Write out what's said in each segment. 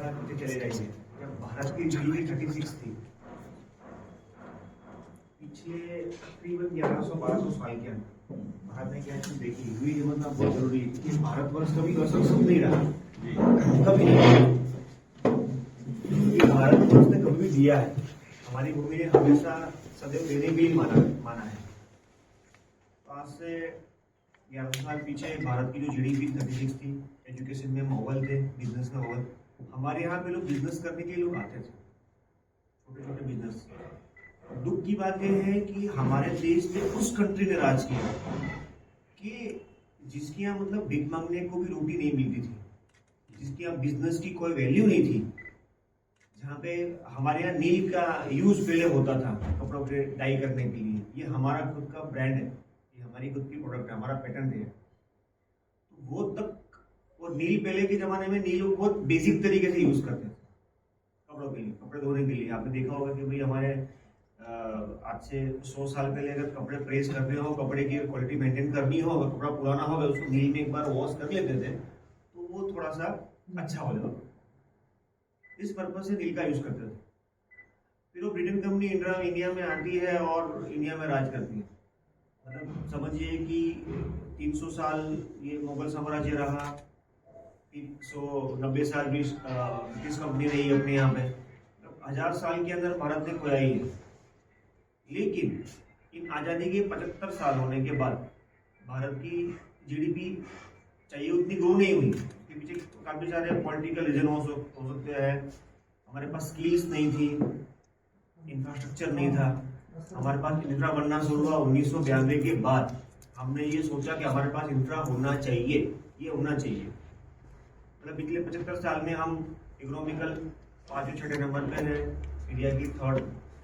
साल पीछे चले जाइए जब भारत की जीडीपी 36 थी, पिछले तकरीबन 1100-1200 साल के अंदर भारत ने क्या चीज देखी हुई समझना बहुत जरूरी है कि भारतवर्ष कभी असक्षम नहीं रहा, कभी नहीं। भारतवर्ष ने कभी भी दिया है, हमारी भूमि ने हमेशा सदैव देने के लिए माना है। तो आज से 1100 साल पीछे भारत की जो जीडीपी 36 थी, एजुकेशन में हम अव्वल थे, बिजनेस में अव्वल। हमारे यहाँ पे लोग बिजनेस करने के लिए लोग आते थे, छोटे छोटे बिजनेस। दुख की बात यह है कि हमारे देश में उस कंट्री ने राज किया कि जिसके यहाँ मतलब भीख मांगने को भी रोटी नहीं मिलती थी, जिसके यहाँ बिजनेस की कोई वैल्यू नहीं थी, जहाँ पे हमारे यहाँ नील का यूज पहले होता था कपड़ों पे डाई करने के लिए। ये हमारा खुद का ब्रांड है, ये हमारी खुद की प्रोडक्ट है, हमारा पैटर्न है। तो वो तक वो नील पहले के जमाने में नील बहुत बेसिक तरीके से यूज करते थे कपड़ों के लिए, कपड़े धोने के लिए। आपने देखा होगा कि भाई हमारे आज से 100 साल पहले अगर कपड़े प्रेस करने हो, कपड़े की क्वालिटी मेंटेन करनी हो, अगर कपड़ा पुराना होगा उसको नील में एक बार वॉश कर लेते थे तो वो थोड़ा सा अच्छा हो जाता। इस पर्पज से नील का यूज करते थे। फिर वो ब्रिटेन कंपनी इंडिया में आती है और इंडिया में राज करती है। मतलब समझिए कि 300 साल ये मुगल साम्राज्य रहा, 390 साल ब्रिटिश कंपनी रही अपने यहाँ पे, 1000 साल के अंदर भारत ने खोया ही है। लेकिन इन आज़ादी के 75 साल होने के बाद भारत की जीडीपी चाहिए उतनी ग्रो नहीं हुई। इसके पीछे काफ़ी सारे पॉलिटिकल रीजन हो सकते हैं। हमारे पास स्किल्स नहीं थी, इंफ्रास्ट्रक्चर नहीं था। हमारे पास इंफ्रा बनना शुरू हुआ 1992 के बाद। हमने ये सोचा कि हमारे पास इंफ्रा होना चाहिए, ये होना चाहिए। मतलब पिछले 75 साल में हम इकोनॉमिकल 5वें-6वें नंबर पे हैं, इंडिया की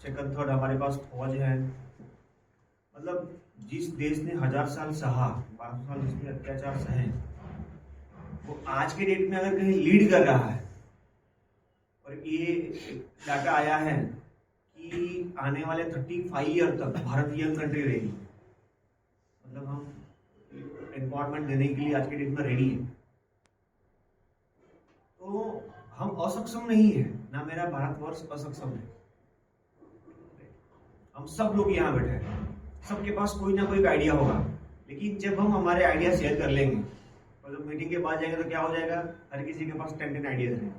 सेकंड थर्ड हमारे पास फौज है। मतलब जिस देश ने 1000 साल सहा, 1200 साल जिसने अत्याचार सहे, वो आज के डेट में अगर कहीं लीड कर रहा है। और ये डाटा आया है कि आने वाले 35 ईयर तक भारत यंग कंट्री रहेगी। मतलब हम एम्पावरमेंट देने के लिए आज के डेट में रेडी है। तो हम असक्षम नहीं है, ना मेरा भारतवर्ष असक्षम है। हम सब लोग यहाँ बैठे हैं, सबके पास कोई ना कोई आइडिया होगा। लेकिन जब हम हमारे आइडिया शेयर कर लेंगे और जब मीटिंग के बाद जाएंगे तो क्या हो जाएगा, हर किसी के पास 10 आइडियाज हैं।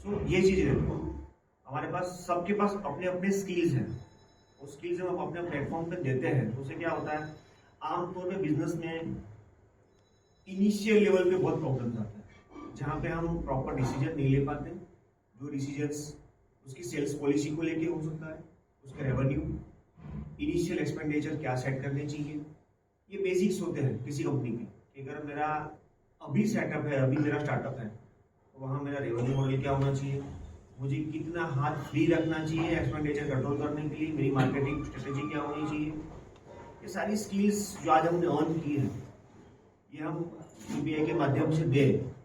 सो ये चीज है, हमारे पास सबके पास अपने अपने स्किल्स हैं। वो स्किल्स हम अपने प्लेटफॉर्म पे देते हैं तो उससे क्या होता है, आमतौर पे बिजनेस में इनिशियल लेवल पे बहुत प्रॉब्लम आते हैं, जहाँ पे हम प्रॉपर डिसीजन नहीं ले पाते। जो डिसीजंस उसकी सेल्स पॉलिसी को लेके हो सकता है, उसके रेवेन्यू, इनिशियल एक्सपेंडिचर क्या सेट करने चाहिए, ये बेसिक्स होते हैं किसी कंपनी के। कि अगर मेरा अभी सेटअप है, अभी मेरा स्टार्टअप है, तो वहाँ मेरा रेवेन्यू मॉडल क्या होना चाहिए, मुझे कितना हाथ फ्री रखना चाहिए एक्सपेंडिचर कंट्रोल करने के लिए, मेरी मार्केटिंग स्ट्रेटेजी क्या होनी चाहिए। ये सारी स्किल्स जो आज हमने अर्न की है, ये हम यूपीआई के माध्यम से दें।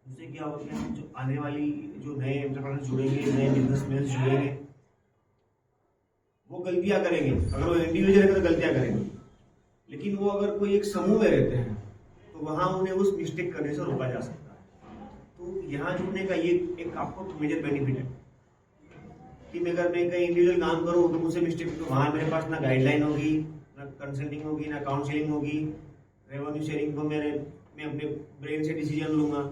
उससे क्या होगा, जो आने वाली जो नए एंटरप्रेन्योर्स जुड़ेंगे, नए बिजनेसमैन जुड़ेंगे, वो गलतियां करेंगे। अगर वो इंडिविजुअल है तो गलतियां करेंगे, लेकिन वो अगर कोई एक समूह में रहते हैं तो वहां उन्हें उस मिस्टेक करने से रोका जा सकता है। तो यहाँ जुड़ने का ये एक आपको मेजर बेनिफिट है कि अगर मैं कहीं इंडिविजुअल काम करूँ तो मुझसे मिस्टेक, तो वहाँ मेरे पास ना गाइडलाइन होगी, ना कंसल्टिंग होगी, ना काउंसलिंग होगी। रेवेन्यू शेयरिंग को मैं अपने ब्रेन से डिसीजन लूंगा।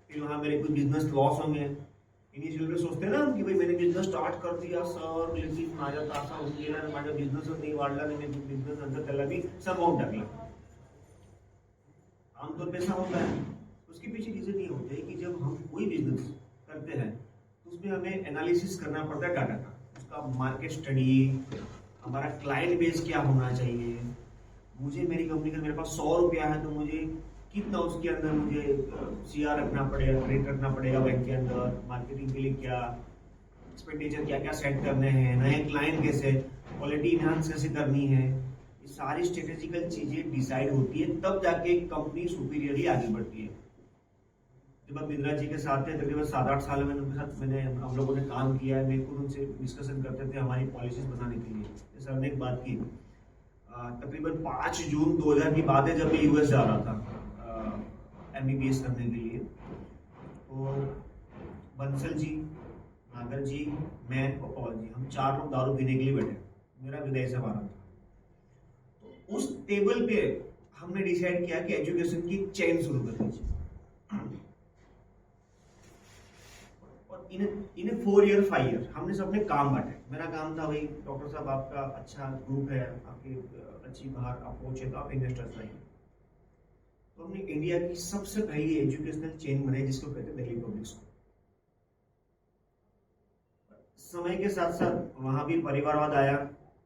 फिर वहाँ मेरे कुछ बिजनेस लॉस होंगे। इनिशियल में सोचते हैं ना कि भाई मैंने बिजनेस स्टार्ट कर दिया सर, लेकिन माझा तासा होऊन गेला, माझा बिजनेसच नाही वाढला, नाही बिजनेस नंतर त्याला मी संपवून टाकला। आमतौर पर ऐसा होता है। उसके पीछे रीजन ये होता है कि जब हम कोई बिजनेस करते हैं तो उसमें हमें एनालिसिस करना पड़ता है डाटा का, उसका मार्केट स्टडी, हमारा क्लाइंट बेस क्या होना चाहिए। मुझे मेरी कंपनी का मेरे पास 100 रुपया है तो मुझे कितना उसके अंदर मुझे सीआर रखना पड़ेगा, क्रेडिट रखना पड़ेगा बैंक के अंदर, मार्केटिंग के लिए क्या एक्सपेंडिचर क्या क्या सेट करने हैं, नए क्लाइंट कैसे, क्वालिटी इनहांस कैसे करनी है। ये सारी स्ट्रेटेजिकल चीजें डिसाइड होती है, तब जाके कंपनी सुपीरियरली आगे बढ़ती है। जब आप इंदिरा जी के साथ थे तकरीबन 7-8 साल में उनके साथ हम लोगों ने काम किया है। मैं खुद उनसे डिस्कशन करते थे हमारी पॉलिसीज बनाने के लिए। सर ने एक बात की, तकरीबन 5 जून 2000 की बात है, जब मैं यूएस जा रहा था MBBS करने के लिए। तो बंसल जी, नागर जी, मैं और पवन जी, हम 4 लोग दारू पीने के लिए बैठे। मेरा विदय से वारा था। तो उस टेबल पे हमने डिसाइड किया कि एजुकेशन की चेन शुरू कर दीजिए। और इन 4 ईयर 5 ईयर हमने सबने काम बांटे। मेरा काम था, भाई डॉक्टर साहब आपका अच्छा ग्रुप है, आपकी अच्छी बाहर अप्रोच है, तो आप इन्वेस्टर्स लाइए। तो हमने इंडिया की सबसे पहली एजुकेशनल चेन बनाई जिसको कहते हैं दिल्ली पब्लिक स्कूल। समय के साथ साथ वहां भी परिवारवाद आया,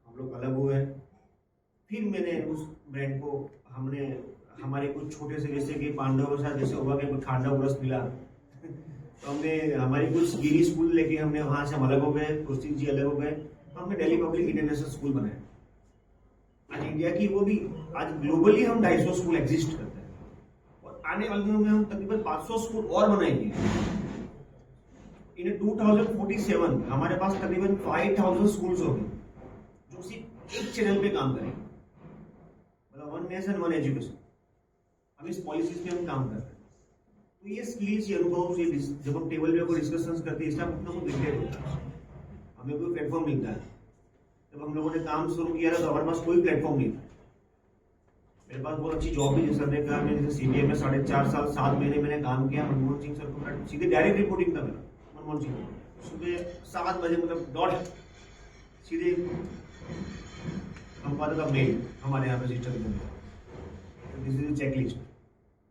हम लोग अलग हुए। फिर मैंने उस ब्रांड को हमने हमारे कुछ छोटे से, जैसे कि पांडवों के साथ जैसे हुआ कि खांडा उरस मिला तो हमने हमारी कुछ गिरी स्कूल लेके हमने वहां से हम अलग हो गए, कुर्सी जी अलग हो गए, तो हमने दिल्ली पब्लिक इंटरनेशनल स्कूल बनाया। आज इंडिया की वो भी, आज ग्लोबली हम 250 स्कूल एग्जिस्ट करते हैं और आने वाले दिनों में हम तकरीबन 500 स्कूल और बनाएंगे। इन 2047 हमारे पास तकरीबन 5000 स्कूल्स होंगे जो सिर्फ एक चैनल पे काम करेंगे, मतलब वन नेशन वन एजुकेशन। हम इस पॉलिसीज पे हम काम कर रहे हैं। तो ये स्किल्स, ये अनुभव, ये जब हम टेबल पे कोई डिस्कशंस करते हैं, इसका अपना को लिमिटेड होता है, हमें कोई प्लेटफॉर्म मिलता है। जब हम लोगों ने काम शुरू किया था तो हमारे पास कोई प्लेटफॉर्म नहीं था। मेरे पास बहुत अच्छी जॉब भी, जैसे हमने कहा, मैं जैसे CBI में 4.5 साल 7 महीने मैंने काम किया। मनमोहन सिंह सर को सीधे डायरेक्ट रिपोर्टिंग था मेरा। मनमोहन सिंह सुबह 7 बजे, मतलब डॉट सीधे हम पाते था मेल हमारे यहाँ पे सिस्टम में, दिस इज चेकलिस्ट,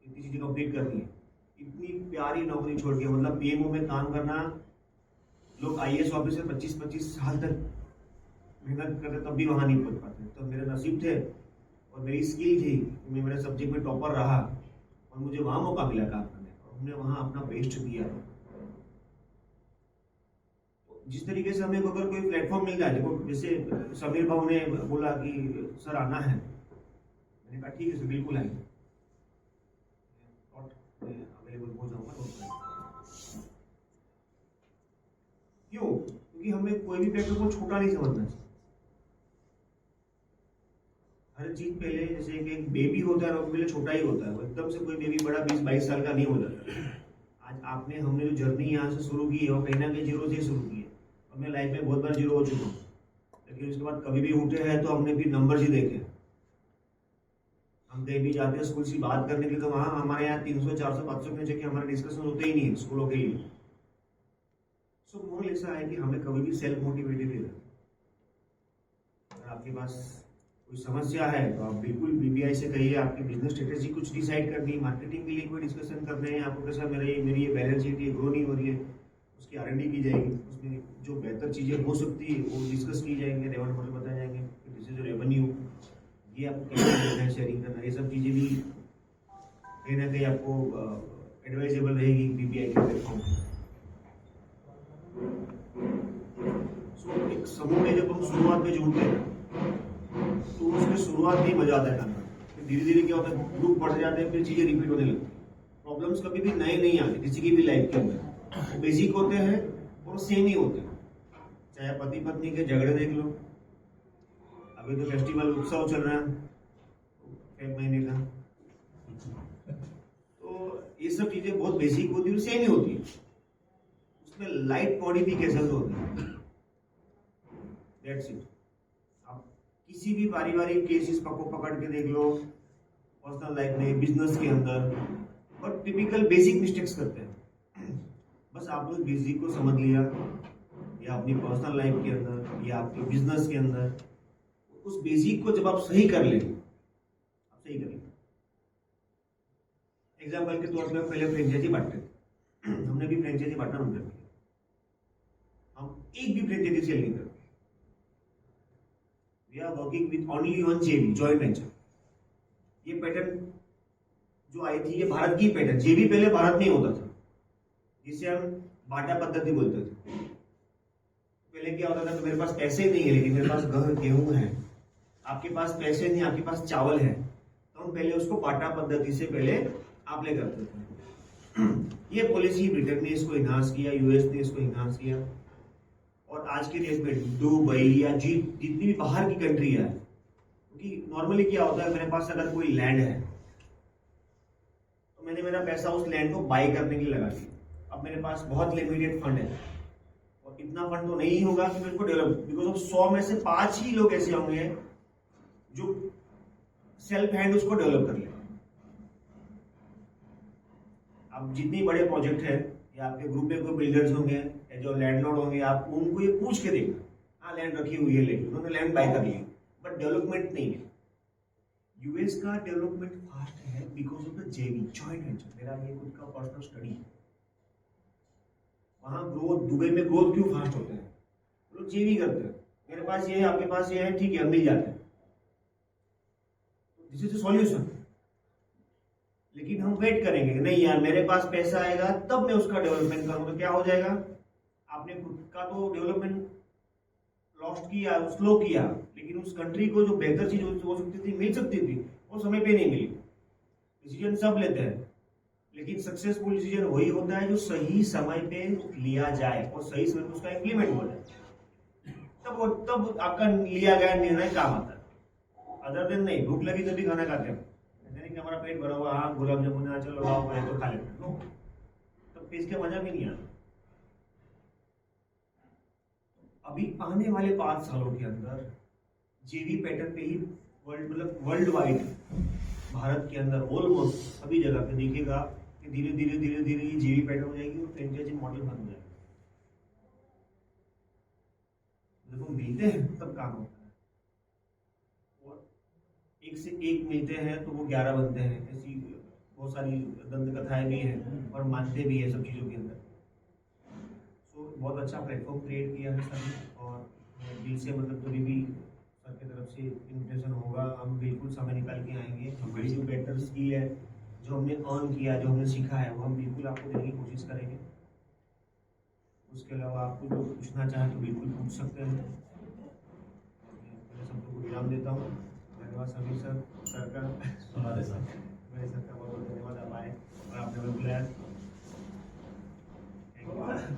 इतनी चीजें कंप्लीट करनी है। इतनी प्यारी नौकरी छोड़ के, मतलब PMO में काम करना, लोग IAS ऑफिसर 25-25 साल तक मेहनत करते तब भी वहां नहीं पहुंच पाते। तो मेरे नसीब थे और मेरी स्किल थी, मैं मेरे सब्जेक्ट में टॉपर रहा और मुझे वहां मौका मिला काम करने का। हमने वहां अपना बेस्ट दिया। जिस तरीके से हमें अगर कोई प्लेटफॉर्म मिल जाए, देखो जैसे समीर भाव ने बोला कि सर आना है, मैंने कहा ठीक है सर, बिल्कुल आएंगे, अवेलेबल हो जाऊंगा। क्यों? क्योंकि हमें कोई भी प्लेटफॉर्म को छोटा नहीं समझना चाहिए। हर चीज पहले, जैसे एक बेबी होता है, वो पहले छोटा ही होता है, वो एकदम से कोई बेबी बड़ा 20-22 साल का नहीं हो जाता। आज हमने जो जर्नी यहाँ से शुरू की है वो कहीं ना कहीं 0 से शुरू की है। और मैं लाइफ में बहुत बार 0 हो चुका हूँ, लेकिन उसके बाद कभी भी उठे हैं तो हमने भी नंबर ही देखे। हम कहीं भी जाते हैं स्कूल की बात करने के लिए, तो वहाँ हमारे यहाँ 300, 400, 500 की जगह हमारे डिस्कशन होते ही नहीं है स्कूलों के लिए। सो मोरल ऐसा है कि हमें कभी भी सेल्फ मोटिवेटेड ही रहना। अगर आपके पास कोई समस्या है तो आप बिल्कुल BBI से कहिए। आपकी बिजनेस स्ट्रेटेजी कुछ डिसाइड करनी है, मार्केटिंग के लिए कोई डिस्कशन करने हैं आपको, कैसा मेरी ये बैलेंस शीट ये ग्रो नहीं हो रही है, उसकी R&D की जाएगी, उसमें जो बेहतर चीज़ें हो सकती है वो डिस्कस की जाएंगे, रेवन मॉडल बताए जाएंगे, दिस इज रेवेन्यू, ये आपको कैसे करना है, शेयरिंग करना है, ये सब चीज़ें भी कहीं ना कहीं आपको एडवाइजेबल रहेगी BBI के प्लेटफॉर्म पर। सो एक समूह में जब हम शुरुआत में जुड़ते हैं तो उसमें शुरुआत में मजा आता है करना, फिर धीरे धीरे क्या होता है, ग्रुप बढ़ जाते हैं, फिर चीजें रिपीट होने लगती है। प्रॉब्लम्स कभी भी नए नहीं आते किसी की भी लाइफ के अंदर, वो बेसिक होते हैं और सेम ही होते हैं। चाहे पति पत्नी के झगड़े देख लो, अभी तो फेस्टिवल उत्सव चल रहा है 1 महीने का, तो ये सब चीजें बहुत बेसिक होती है, सेम ही होती है, उसमें लाइट मॉडिफिकेशन होते हैं, दैट्स इट। आप किसी भी पारिवारिक केसेस को पकड़ के देख लो, पर्सनल लाइफ में, बिजनेस के अंदर, और टिपिकल बेसिक मिस्टेक्स करते हैं। बस आप उस बेसिक को समझ लिया, या अपनी पर्सनल लाइफ के अंदर या आपके बिजनेस के अंदर, उस बेसिक को जब आप सही कर लेंगे, आप सही करेंगे। एग्जाम्पल के तौर पर पहले फ्रेंचाइजी बांटते थे, हमने भी फ्रेंचाइजी बांटना बंद कर दिया, हम एक भी फ्रेंचाइजी सेल नहीं करते। We are working with only one JV, joint venture। ये पैटर्न जो आई थी, ये भारत की पैटर्न, JV पहले भारत में ही होता था, जिसे हम बाटा पद्धति बोलते थे। पहले क्या होता था, तो मेरे पास पैसे नहीं है लेकिन मेरे पास गेहूं है, आपके पास पैसे नहीं, आपके पास चावल है, तो हम पहले उसको बाटा पद्धति से पहले अप्लाई करते थे। ये पॉलिसी ब्रिटेन ने इसको इन्हांस किया, US ने इसको इन्हांस किया, और आज के डेट में दुबई या जितनी भी बाहर की कंट्री है, क्योंकि नॉर्मली क्या होता है, मेरे पास अगर कोई लैंड है तो मैंने मेरा पैसा उस लैंड को बाय करने के लिए लगा दिया। अब मेरे पास बहुत लिमिटेड फंड है और इतना फंड तो नहीं होगा कि मैं इसको डेवलप, बिकॉज ऑफ 100 में से 5 ही लोग ऐसे होंगे जो सेल्फ हैंड उसको डेवलप कर लेंगे। अब जितनी बड़े प्रोजेक्ट है या आपके ग्रुप में कोई बिल्डर्स होंगे या जो लैंडलॉर्ड होंगे, आप उनको ये पूछ के देखना, हाँ लैंड रखी हुई है लेकिन उन्होंने लैंड बाय कर ली बट डेवलपमेंट नहीं है। यूएस का डेवलपमेंट फास्ट है बिकॉज ऑफ द जेवी, जॉइंट वेंचर। मेरा ये खुद का पर्सनल स्टडी है। वहां ग्रोथ, दुबई में ग्रोथ क्यों फास्ट होते हैं? लोग जेवी करते हैं, मेरे पास ये है आपके पास ये है, ठीक है, मिल जाते हैं, दिस इज द सॉल्यूशन। लेकिन हम वेट करेंगे, नहीं यार मेरे पास पैसा आएगा तब मैं उसका डेवलपमेंट करूंगा, तो क्या हो जाएगा, आपने खुद का तो डेवलपमेंट लॉस्ट किया, स्लो किया, लेकिन उस कंट्री को जो बेहतर चीज हो सकती थी, मिल सकती थी, वो समय पे नहीं मिली। डिसीजन सब लेते हैं, लेकिन सक्सेसफुल डिसीजन वही होता है जो सही समय पे लिया जाए और सही समय पे उसका इम्प्लीमेंट हो जाए, तब आपका लिया गया निर्णय काम आता है। अदर देन नहीं, भूख लगी तभी खाना खाते हैं, ऐसा नहीं कि हमारा पेट भरा हुआ, हाँ गुलाब जामुन चलो लाओ खाए तो खा लेते हैं, नो, तब फिर इसका मजा भी नहीं आता। अभी आने वाले 5 सालों के अंदर जेवी पैटर्न पे ही वर्ल्ड वाइड, भारत के अंदर ऑलमोस्ट सभी जगह पे दिखेगा कि धीरे धीरे धीरे धीरे ये जेवी पैटर्न हो जाएगी और फ्रेंचाइजी मॉडल बन जाएगा। जब हम मिलते हैं तब काम होता है, और एक से एक मिलते हैं तो वो 11 बनते हैं। ऐसी बहुत सारी दंत कथाएं भी हैं और मानते भी है सब चीज़ों के अंदर। सो बहुत अच्छा प्लेटफॉर्म क्रिएट किया है सर, और दिल से मतलब कभी भी सर की तरफ से इन्विटेशन होगा, हम बिल्कुल समय निकाल के आएंगे। हमारी जो बेटर स्किल है, जो हमने अर्न किया, जो हमने सीखा है, वो हम बिल्कुल आपको देने की कोशिश करेंगे। उसके अलावा आपको जो पूछना चाहें तो बिल्कुल पूछ सकते हैं। मैं सबको विराम देता हूँ। धन्यवाद समीर सर का, हमारे साथ मेरे सर का बहुत बहुत धन्यवाद, आप आए और आपने हमें बुलाया।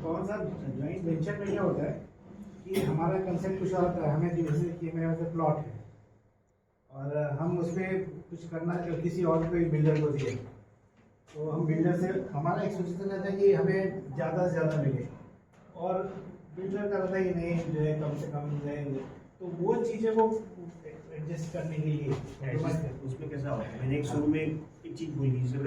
कौन सा ज्वाइंट वेंचर में क्या होता है कि हमारा कंसेप्ट कुछ और है, हमें जैसे कि मेरे पास प्लॉट है और हम उसमें कुछ करना किसी और को बिल्डर को दिए, तो हम बिल्डर से हमारा एक्सपेक्टेशन रहता है कि हमें ज़्यादा से ज़्यादा मिले, और बिल्डर का रहता है कि नहीं जो है कम से कम जो है, तो वो चीज़ें को एडजस्ट करने के लिए उसमें कैसा होता है, मैंने एक शुरू में एक चीज़ बोली, जिससे